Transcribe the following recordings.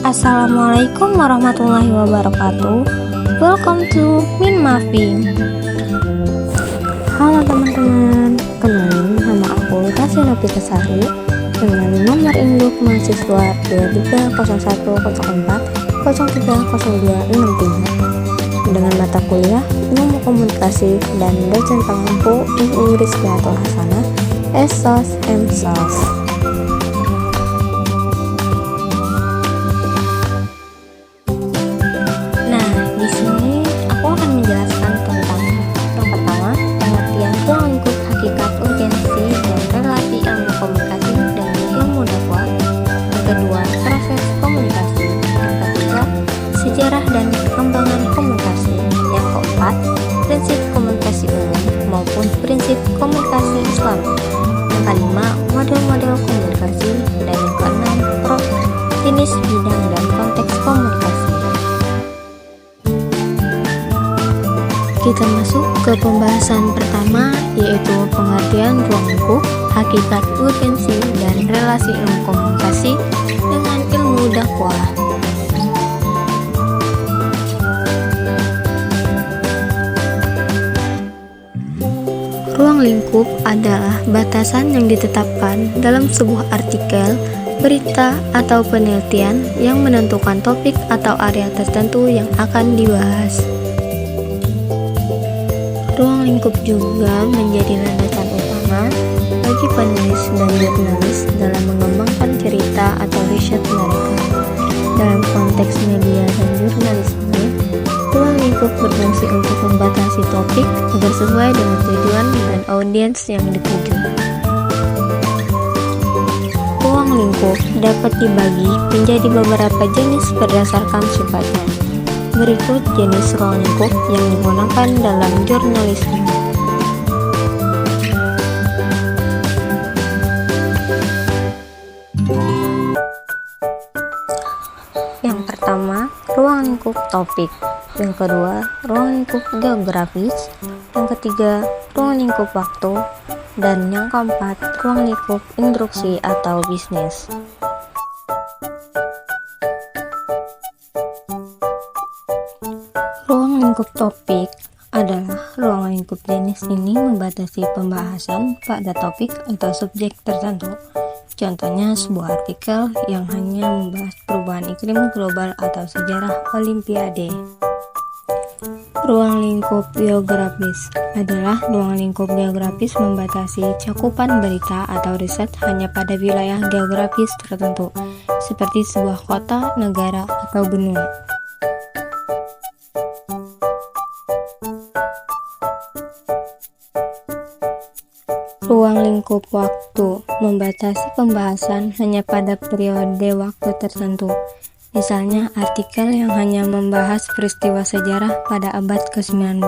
Assalamualaikum warahmatullahi wabarakatuh. Welcome to Min Mafing. Halo teman-teman, kenalin nama aku Tasya Novitasari dengan nomor induk mahasiswa 230104030263 dengan mata kuliah Ilmu Komunikasi dan dosen pengampu Ibu Rizkiatul Hasanah S.Sos M.Sos. Kedua, proses komunikasi. Yang ketiga, sejarah dan perkembangan komunikasi. Yang keempat, prinsip komunikasi umum maupun prinsip komunikasi Islam. Yang kelima, model-model komunikasi. Dan yang keenam, jenis bidang dan konteks komunikasi. Kita masuk ke pembahasan pertama, yaitu pengertian ruang lingkup, hakikat, urgensi, dan relasi ilmu komunikasi dengan ilmu dakwah. Ruang lingkup adalah batasan yang ditetapkan dalam sebuah artikel, berita, atau penelitian yang menentukan topik atau area tertentu yang akan dibahas. Ruang lingkup juga menjadi landasan utama bagi penulis dan jurnalis dalam mengembangkan cerita atau riset mereka. Dalam konteks media dan jurnalisme, ruang lingkup berfungsi untuk membatasi topik agar sesuai dengan tujuan dan audiens yang dituju. Ruang lingkup dapat dibagi menjadi beberapa jenis berdasarkan sifatnya. Berikut jenis ruang lingkup yang digunakan dalam jurnalisme. Yang pertama, ruang lingkup topik. Yang kedua, ruang lingkup geografis. Yang ketiga, ruang lingkup waktu. Dan yang keempat, ruang lingkup instruksi atau bisnis. Ruang lingkup topik adalah ruang lingkup jenis ini membatasi pembahasan pada topik atau subjek tertentu. Contohnya sebuah artikel yang hanya membahas perubahan iklim global atau sejarah Olimpiade. Ruang lingkup geografis adalah ruang lingkup geografis membatasi cakupan berita atau riset hanya pada wilayah geografis tertentu, seperti sebuah kota, negara, atau benua. Ruang lingkup waktu membatasi pembahasan hanya pada periode waktu tertentu. Misalnya artikel yang hanya membahas peristiwa sejarah pada abad ke-19.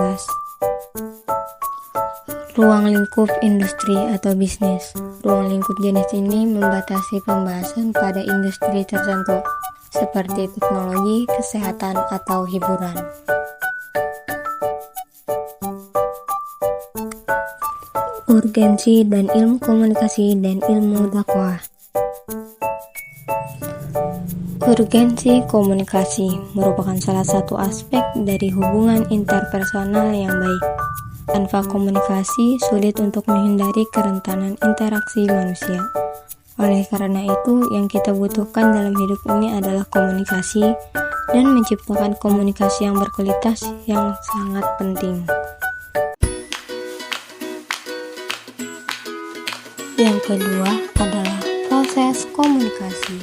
Ruang lingkup industri atau bisnis. Ruang lingkup jenis ini membatasi pembahasan pada industri tertentu, seperti teknologi, kesehatan, atau hiburan. Urgensi dan ilmu komunikasi dan ilmu dakwah. Urgensi komunikasi merupakan salah satu aspek dari hubungan interpersonal yang baik. Tanpa komunikasi, sulit untuk menghindari kerentanan interaksi manusia. Oleh karena itu, yang kita butuhkan dalam hidup ini adalah komunikasi dan menciptakan komunikasi yang berkualitas yang sangat penting. Yang kedua adalah proses komunikasi.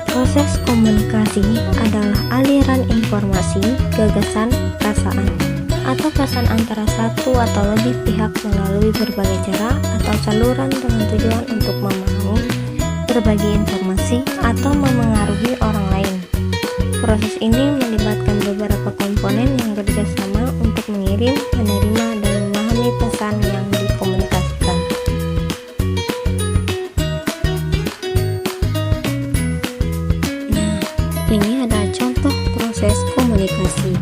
Proses komunikasi adalah aliran informasi, gagasan, perasaan, atau pesan antara satu atau lebih pihak melalui berbagai cara atau saluran dengan tujuan untuk memahami, berbagi informasi, atau memengaruhi orang lain. Proses ini melibatkan beberapa komponen yang bekerjasama untuk mengirim, menerima, dan memahami pesan yang dikomunikasikan. Nah, ini ada contoh proses komunikasi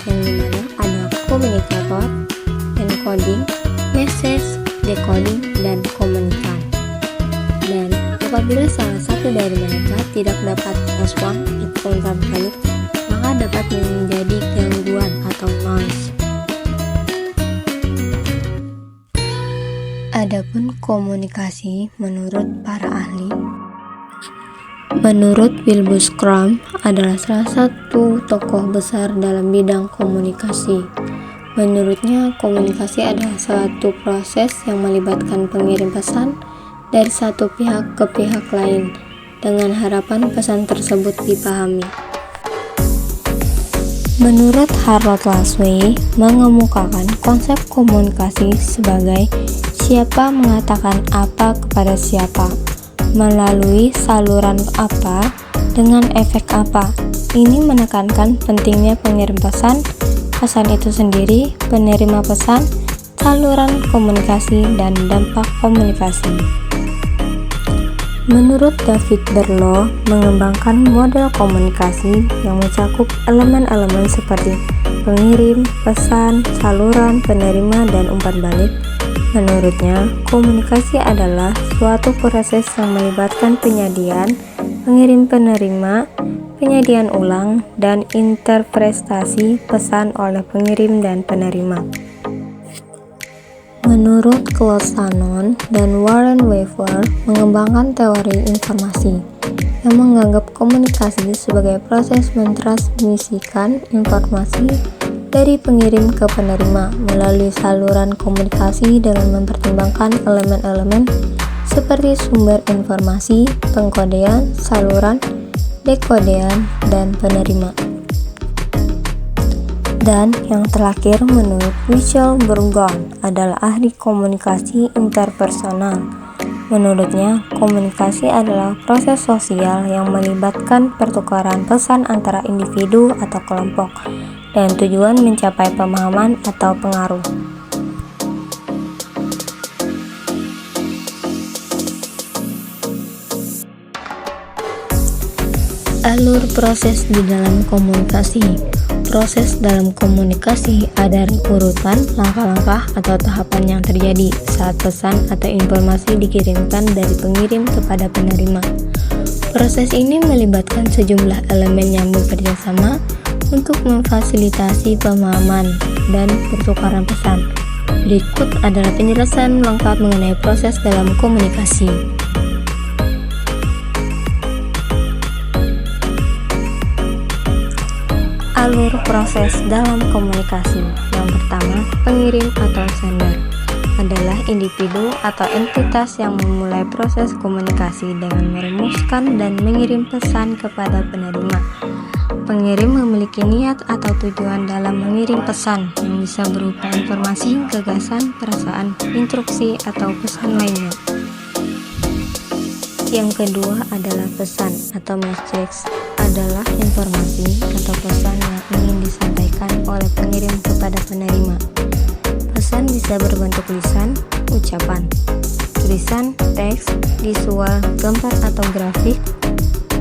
yang dimana ada komunikator, encoding, message, decoding, dan komunikan. Dan apabila salah satu dari mereka tidak dapat respon atau umpan balik, maka dapat menjadi gangguan atau noise. Adapun komunikasi menurut para ahli, menurut Wilbur Schramm adalah salah satu tokoh besar dalam bidang komunikasi. Menurutnya, komunikasi adalah suatu proses yang melibatkan pengirim pesan dari satu pihak ke pihak lain dengan harapan pesan tersebut dipahami. Menurut Harold Laswey mengemukakan konsep komunikasi sebagai siapa mengatakan apa kepada siapa, melalui saluran apa, dengan efek apa. Ini menekankan pentingnya pengirim pesan, pesan itu sendiri, penerima pesan, saluran komunikasi, dan dampak komunikasi. Menurut David Berlow, mengembangkan model komunikasi yang mencakup elemen-elemen seperti pengirim, pesan, saluran, penerima, dan umpan balik. Menurutnya, komunikasi adalah suatu proses yang melibatkan penyediaan, pengirim penerima, penyediaan ulang, dan interpretasi pesan oleh pengirim dan penerima. Menurut Claude Shannon dan Warren Weaver mengembangkan teori informasi yang menganggap komunikasi sebagai proses mentransmisikan informasi dari pengirim ke penerima melalui saluran komunikasi dengan mempertimbangkan elemen-elemen seperti sumber informasi, pengkodean, saluran, dekodean, dan penerima. Dan yang terakhir, menurut Michel Bourgon adalah ahli komunikasi interpersonal. Menurutnya, komunikasi adalah proses sosial yang melibatkan pertukaran pesan antara individu atau kelompok dengan tujuan mencapai pemahaman atau pengaruh. Alur proses di dalam komunikasi. Proses dalam komunikasi ada urutan langkah-langkah atau tahapan yang terjadi saat pesan atau informasi dikirimkan dari pengirim kepada penerima. Proses ini melibatkan sejumlah elemen yang bekerja sama untuk memfasilitasi pemahaman dan pertukaran pesan. Berikut adalah penjelasan lengkap mengenai proses dalam komunikasi. Alur proses dalam komunikasi. Yang pertama, pengirim atau sender adalah individu atau entitas yang memulai proses komunikasi dengan merumuskan dan mengirim pesan kepada penerima. Pengirim memiliki niat atau tujuan dalam mengirim pesan yang bisa berupa informasi, gagasan, perasaan, instruksi, atau pesan lainnya. Yang kedua adalah pesan atau message, adalah informasi atau pesan yang ingin disampaikan oleh pengirim kepada penerima. Pesan bisa berbentuk lisan, ucapan, tulisan, teks, visual, gambar atau grafik,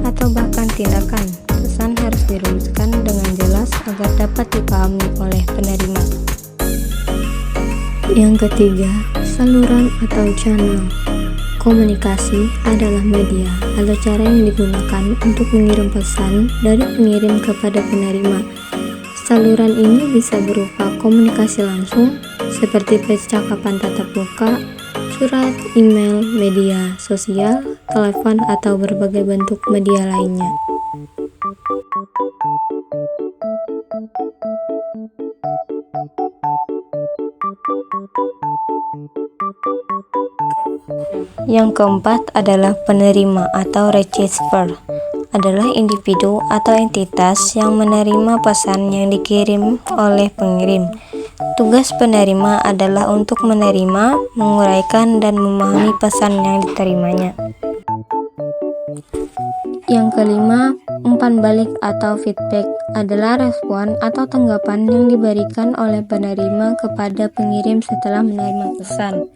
atau bahkan tindakan. Pesan harus dirumuskan dengan jelas agar dapat dipahami oleh penerima. Yang ketiga, saluran atau channel. Komunikasi adalah media atau cara yang digunakan untuk mengirim pesan dari pengirim kepada penerima. Saluran ini bisa berupa komunikasi langsung, seperti percakapan tatap muka, surat, email, media sosial, telepon, atau berbagai bentuk media lainnya. Yang keempat adalah penerima atau receiver, adalah individu atau entitas yang menerima pesan yang dikirim oleh pengirim. Tugas penerima adalah untuk menerima, menguraikan, dan memahami pesan yang diterimanya. Yang kelima, umpan balik atau feedback adalah respon atau tanggapan yang diberikan oleh penerima kepada pengirim setelah menerima pesan.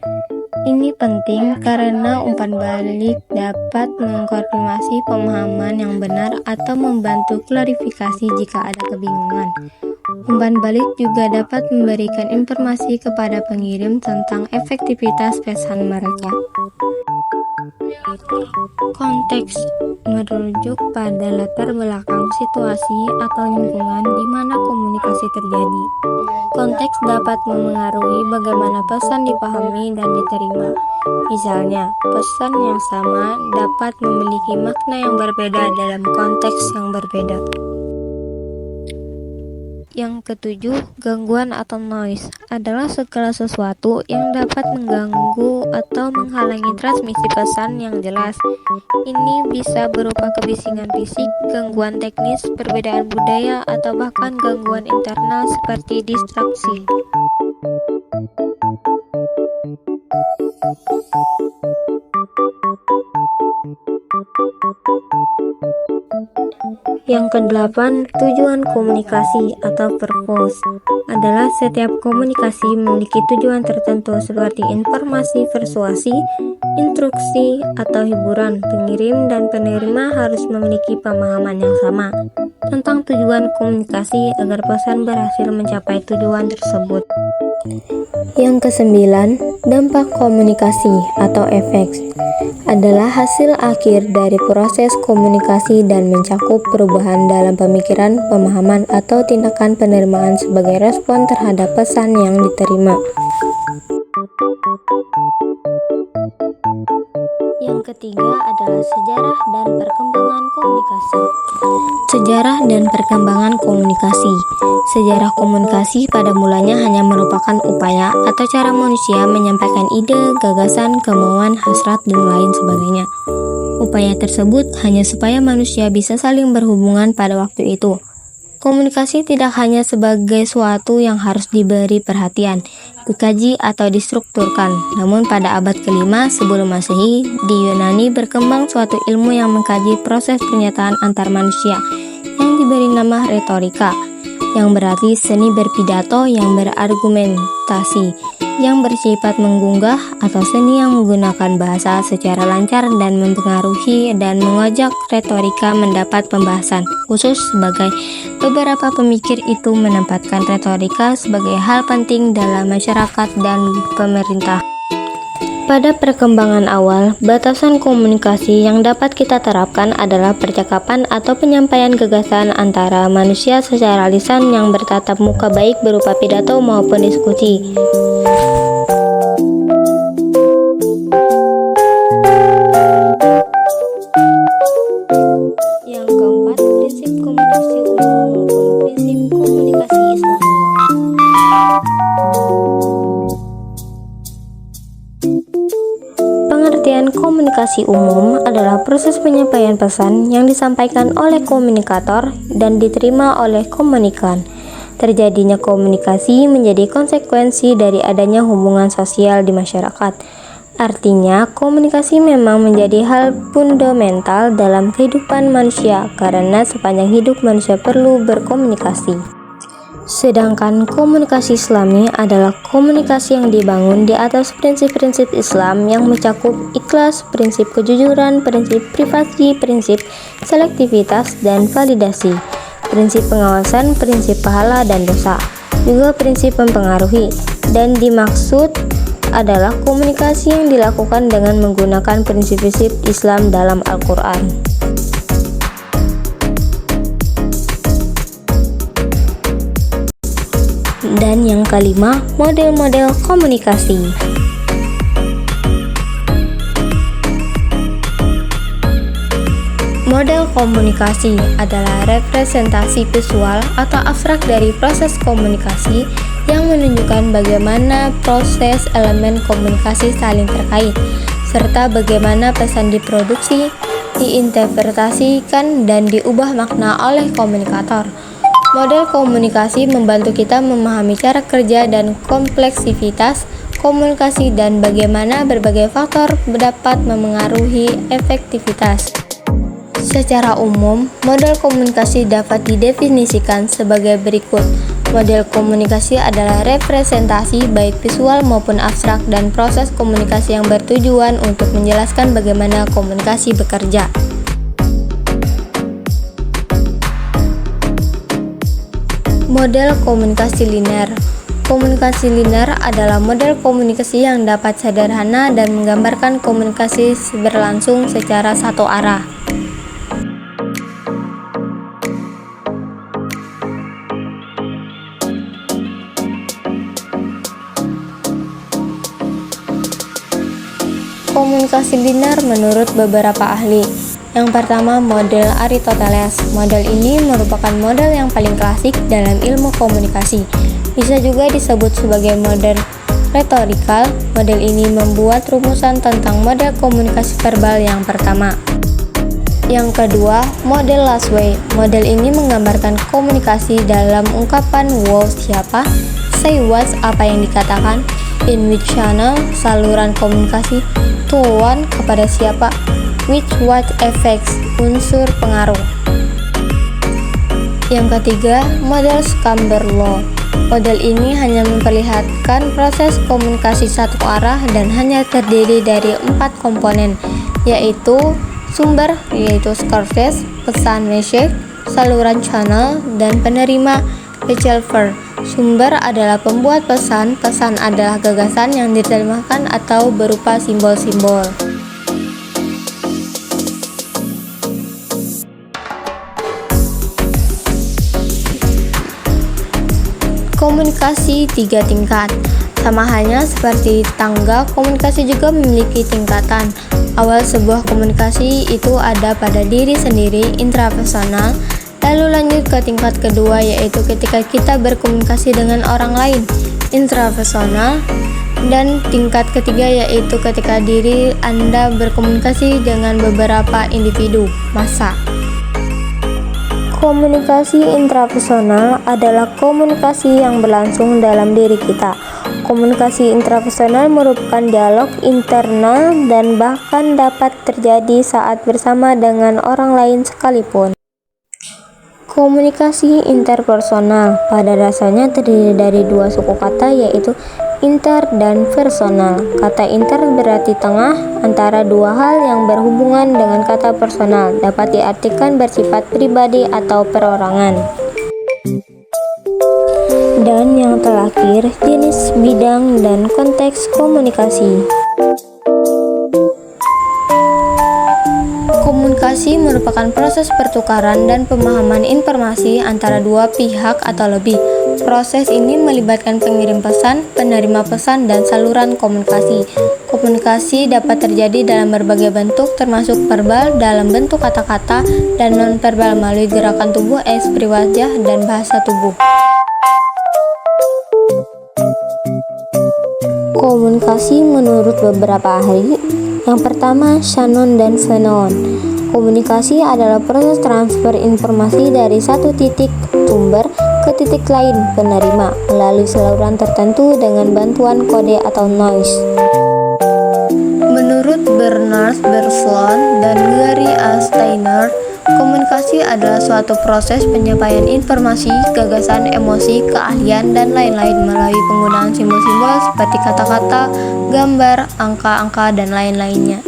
Ini penting karena umpan balik dapat mengkonfirmasi pemahaman yang benar atau membantu klarifikasi jika ada kebingungan. Umpan balik juga dapat memberikan informasi kepada pengirim tentang efektivitas pesan mereka. Konteks merujuk pada latar belakang situasi atau lingkungan di mana komunikasi terjadi. Konteks dapat memengaruhi bagaimana pesan dipahami dan diterima. Misalnya, pesan yang sama dapat memiliki makna yang berbeda dalam konteks yang berbeda. Yang ketujuh, gangguan atau noise adalah segala sesuatu yang dapat mengganggu atau menghalangi transmisi pesan yang jelas. Ini bisa berupa kebisingan fisik, gangguan teknis, perbedaan budaya, atau bahkan gangguan internal seperti distraksi. Yang kedelapan, tujuan komunikasi atau purpose adalah setiap komunikasi memiliki tujuan tertentu seperti informasi, persuasi, instruksi, atau hiburan. Pengirim dan penerima harus memiliki pemahaman yang sama tentang tujuan komunikasi agar pesan berhasil mencapai tujuan tersebut. Yang kesembilan, dampak komunikasi atau efek adalah hasil akhir dari proses komunikasi dan mencakup perubahan dalam pemikiran, pemahaman, atau tindakan penerimaan sebagai respon terhadap pesan yang diterima. Yang ketiga adalah sejarah dan perkembangan komunikasi. Sejarah dan perkembangan komunikasi. Sejarah komunikasi pada mulanya hanya merupakan upaya atau cara manusia menyampaikan ide, gagasan, kemauan, hasrat, dan lain sebagainya. Upaya tersebut hanya supaya manusia bisa saling berhubungan pada waktu itu. Komunikasi tidak hanya sebagai suatu yang harus diberi perhatian, dikaji atau distrukturkan. Namun pada abad ke-5 sebelum Masehi, di Yunani berkembang suatu ilmu yang mengkaji proses pernyataan antar manusia yang diberi nama retorika, yang berarti seni berpidato yang berargumentasi, yang bersifat menggugah atau seni yang menggunakan bahasa secara lancar dan mempengaruhi dan mengajak retorika mendapat pembahasan khusus sebagai beberapa pemikir itu menempatkan retorika sebagai hal penting dalam masyarakat dan pemerintah. Pada perkembangan awal, batasan komunikasi yang dapat kita terapkan adalah percakapan atau penyampaian gagasan antara manusia secara lisan yang bertatap muka baik berupa pidato maupun diskusi. Yang keempat, prinsip komunikasi umum maupun prinsip komunikasi Islam. Pengertian komunikasi umum adalah proses penyampaian pesan yang disampaikan oleh komunikator dan diterima oleh komunikan. Terjadinya komunikasi menjadi konsekuensi dari adanya hubungan sosial di masyarakat. Artinya, komunikasi memang menjadi hal fundamental dalam kehidupan manusia karena sepanjang hidup manusia perlu berkomunikasi. Sedangkan komunikasi Islami adalah komunikasi yang dibangun di atas prinsip-prinsip Islam yang mencakup ikhlas, prinsip kejujuran, prinsip privasi, prinsip selektivitas dan validasi, prinsip pengawasan, prinsip pahala dan dosa, juga prinsip mempengaruhi, dan dimaksud adalah komunikasi yang dilakukan dengan menggunakan prinsip-prinsip Islam dalam Al-Quran. Dan yang kelima, model-model komunikasi. Model komunikasi adalah representasi visual atau abstrak dari proses komunikasi yang menunjukkan bagaimana proses elemen komunikasi saling terkait, serta bagaimana pesan diproduksi, diinterpretasikan, dan diubah makna oleh komunikator. Model komunikasi membantu kita memahami cara kerja dan kompleksivitas komunikasi dan bagaimana berbagai faktor dapat memengaruhi efektivitas. Secara umum, model komunikasi dapat didefinisikan sebagai berikut. Model komunikasi adalah representasi baik visual maupun abstrak dan proses komunikasi yang bertujuan untuk menjelaskan bagaimana komunikasi bekerja. Model komunikasi linear. Komunikasi linear adalah model komunikasi yang dapat sederhana dan menggambarkan komunikasi berlangsung secara satu arah. Komunikasi linear menurut beberapa ahli. Yang pertama, model Aristoteles. Model ini merupakan model yang paling klasik dalam ilmu komunikasi. Bisa juga disebut sebagai model retorikal. Model ini membuat rumusan tentang model komunikasi verbal yang pertama. Yang kedua, model Lasway. Model ini menggambarkan komunikasi dalam ungkapan wow siapa, say what apa yang dikatakan, in which channel saluran komunikasi, to one kepada siapa, which what effects unsur pengaruh. Yang ketiga, model Chamberlain. Model ini hanya memperlihatkan proses komunikasi satu arah dan hanya terdiri dari 4 komponen, yaitu sumber, yaitu surface, pesan message, saluran channel, dan penerima receiver. Sumber adalah pembuat pesan, pesan adalah gagasan yang diterjemahkan atau berupa simbol-simbol. Komunikasi 3 tingkat. Sama halnya seperti tangga, komunikasi juga memiliki tingkatan. Awal sebuah komunikasi itu ada pada diri sendiri, intrapersonal, lalu lanjut ke tingkat kedua yaitu ketika kita berkomunikasi dengan orang lain, intrapersonal, dan tingkat ketiga yaitu ketika diri Anda berkomunikasi dengan beberapa individu, massa. Komunikasi intrapersonal adalah komunikasi yang berlangsung dalam diri kita. Komunikasi intrapersonal merupakan dialog internal dan bahkan dapat terjadi saat bersama dengan orang lain sekalipun. Komunikasi interpersonal pada dasarnya terdiri dari 2 suku kata yaitu inter dan personal. Kata inter berarti tengah antara 2 hal yang berhubungan dengan kata personal, dapat diartikan bersifat pribadi atau perorangan. Dan yang terakhir, jenis, bidang, dan konteks komunikasi. Komunikasi merupakan proses pertukaran dan pemahaman informasi antara 2 pihak atau lebih. Proses ini melibatkan pengirim pesan, penerima pesan, dan saluran komunikasi. Komunikasi dapat terjadi dalam berbagai bentuk termasuk verbal dalam bentuk kata-kata dan non-verbal melalui gerakan tubuh, ekspresi wajah, dan bahasa tubuh. Komunikasi menurut beberapa ahli. Yang pertama, Shannon dan Fanon. Komunikasi adalah proses transfer informasi dari satu titik sumber ke titik lain penerima melalui saluran tertentu dengan bantuan kode atau noise. Menurut Bernard Berslon dan Gary A. Steiner, komunikasi adalah suatu proses penyampaian informasi, gagasan, emosi, keahlian, dan lain-lain melalui penggunaan simbol-simbol seperti kata-kata, gambar, angka-angka, dan lain-lainnya.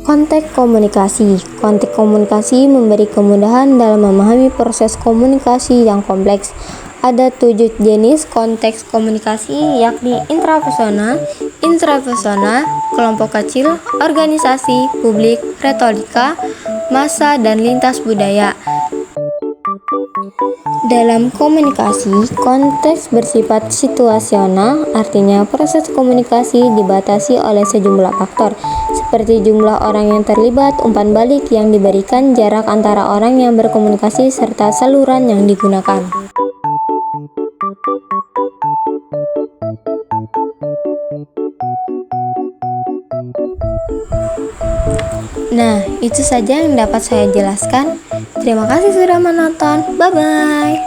Konteks komunikasi. Konteks komunikasi memberi kemudahan dalam memahami proses komunikasi yang kompleks. Ada 7 jenis konteks komunikasi yakni intrapersonal, intrapersonal, kelompok kecil, organisasi, publik, retorika, massa, dan lintas budaya. Dalam komunikasi, konteks bersifat situasional, artinya proses komunikasi dibatasi oleh sejumlah faktor, seperti jumlah orang yang terlibat, umpan balik yang diberikan, jarak antara orang yang berkomunikasi, serta saluran yang digunakan. Nah, itu saja yang dapat saya jelaskan. Terima kasih sudah menonton. Bye-bye.